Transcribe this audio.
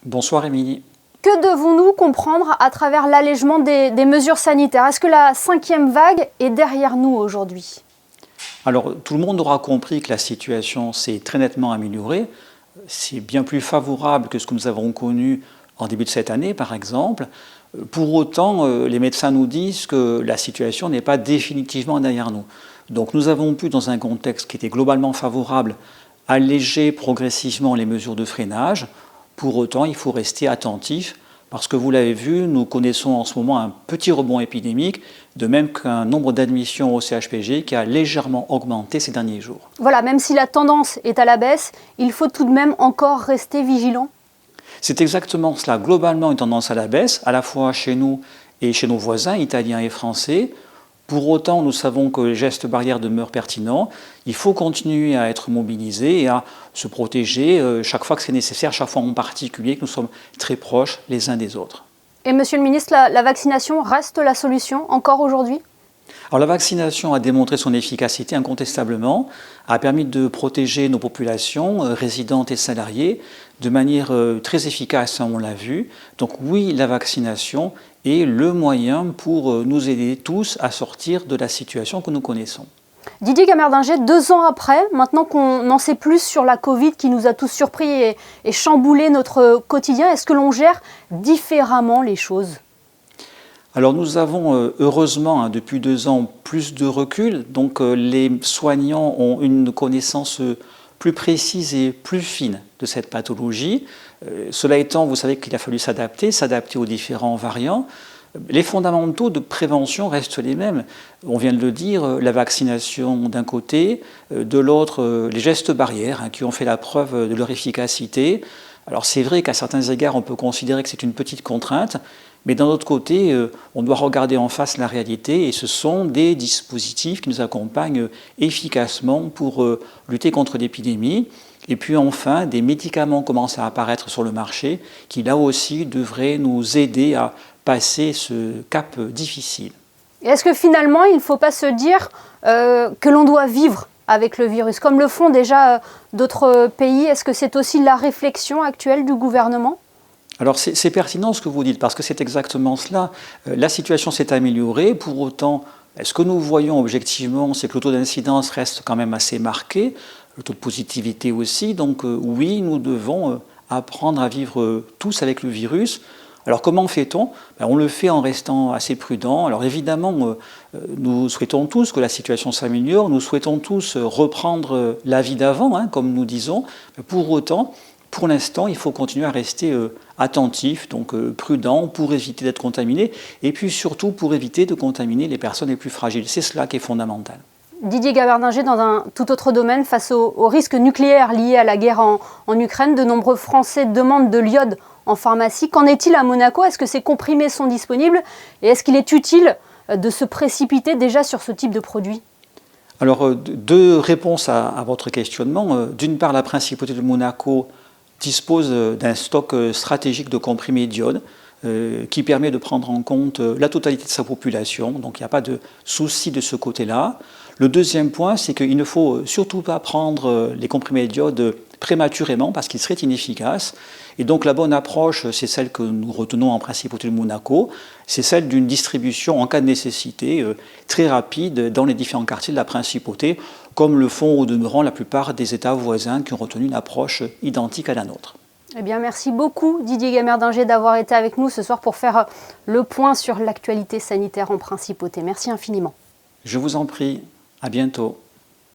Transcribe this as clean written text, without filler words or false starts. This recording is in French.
Bonsoir Émilie. Que devons-nous comprendre à travers l'allègement des mesures sanitaires? Est-ce que la 5e vague est derrière nous aujourd'hui? Alors tout le monde aura compris que la situation s'est très nettement améliorée. C'est bien plus favorable que ce que nous avons connu en début de cette année par exemple. Pour autant, les médecins nous disent que la situation n'est pas définitivement derrière nous. Donc nous avons pu, dans un contexte qui était globalement favorable, alléger progressivement les mesures de freinage. Pour autant, il faut rester attentif parce que vous l'avez vu, nous connaissons en ce moment un petit rebond épidémique, de même qu'un nombre d'admissions au CHPG qui a légèrement augmenté ces derniers jours. Voilà, même si la tendance est à la baisse, il faut tout de même encore rester vigilant. C'est exactement cela. Globalement, une tendance à la baisse, à la fois chez nous et chez nos voisins, italiens et français. Pour autant, nous savons que les gestes barrières demeurent pertinents. Il faut continuer à être mobilisé et à se protéger chaque fois que c'est nécessaire, chaque fois en particulier que nous sommes très proches les uns des autres. Et Monsieur le Ministre, la vaccination reste la solution encore aujourd'hui? Alors la vaccination a démontré son efficacité incontestablement, a permis de protéger nos populations, résidentes et salariées, de manière très efficace, on l'a vu. Donc oui, la vaccination est le moyen pour nous aider tous à sortir de la situation que nous connaissons. Didier Gamerdinger, 2 ans après, maintenant qu'on en sait plus sur la Covid qui nous a tous surpris et chamboulé notre quotidien, est-ce que l'on gère différemment les choses? Alors nous avons heureusement depuis 2 ans plus de recul, donc les soignants ont une connaissance plus précise et plus fine de cette pathologie. Cela étant, vous savez qu'il a fallu s'adapter aux différents variants. Les fondamentaux de prévention restent les mêmes. On vient de le dire, la vaccination d'un côté, de l'autre les gestes barrières qui ont fait la preuve de leur efficacité. Alors c'est vrai qu'à certains égards on peut considérer que c'est une petite contrainte, mais d'un autre côté on doit regarder en face la réalité et ce sont des dispositifs qui nous accompagnent efficacement pour lutter contre l'épidémie. Et puis enfin, des médicaments commencent à apparaître sur le marché qui là aussi devraient nous aider à passer ce cap difficile. Est-ce que finalement il ne faut pas se dire que l'on doit vivre avec le virus, comme le font déjà d'autres pays? Est-ce que c'est aussi la réflexion actuelle du gouvernement? Alors c'est pertinent ce que vous dites, parce que c'est exactement cela. La situation s'est améliorée, pour autant, ce que nous voyons objectivement, c'est que le taux d'incidence reste quand même assez marqué, le taux de positivité aussi, donc oui, nous devons apprendre à vivre tous avec le virus. Alors comment fait-on? On le fait en restant assez prudent. Alors évidemment, nous souhaitons tous que la situation s'améliore, nous souhaitons tous reprendre la vie d'avant, comme nous disons. Pour autant, pour l'instant, il faut continuer à rester attentif, donc prudent, pour éviter d'être contaminé, et puis surtout pour éviter de contaminer les personnes les plus fragiles. C'est cela qui est fondamental. Didier Gamerdinger, dans un tout autre domaine, face au risque nucléaire lié à la guerre en Ukraine, de nombreux Français demandent de l'iode en pharmacie. Qu'en est-il à Monaco? Est-ce que ces comprimés sont disponibles? Et est-ce qu'il est utile de se précipiter déjà sur ce type de produit? Alors, 2 réponses à votre questionnement. D'une part, la principauté de Monaco dispose d'un stock stratégique de comprimés d'iode qui permet de prendre en compte la totalité de sa population. Donc, il n'y a pas de souci de ce côté-là. Le deuxième point, c'est qu'il ne faut surtout pas prendre les comprimés d'iode prématurément parce qu'ils seraient inefficaces. Et donc la bonne approche, c'est celle que nous retenons en principauté de Monaco, c'est celle d'une distribution en cas de nécessité très rapide dans les différents quartiers de la principauté, comme le font au demeurant la plupart des États voisins qui ont retenu une approche identique à la nôtre. Eh bien, merci beaucoup Didier Gamerdinger d'avoir été avec nous ce soir pour faire le point sur l'actualité sanitaire en principauté. Merci infiniment. Je vous en prie, à bientôt.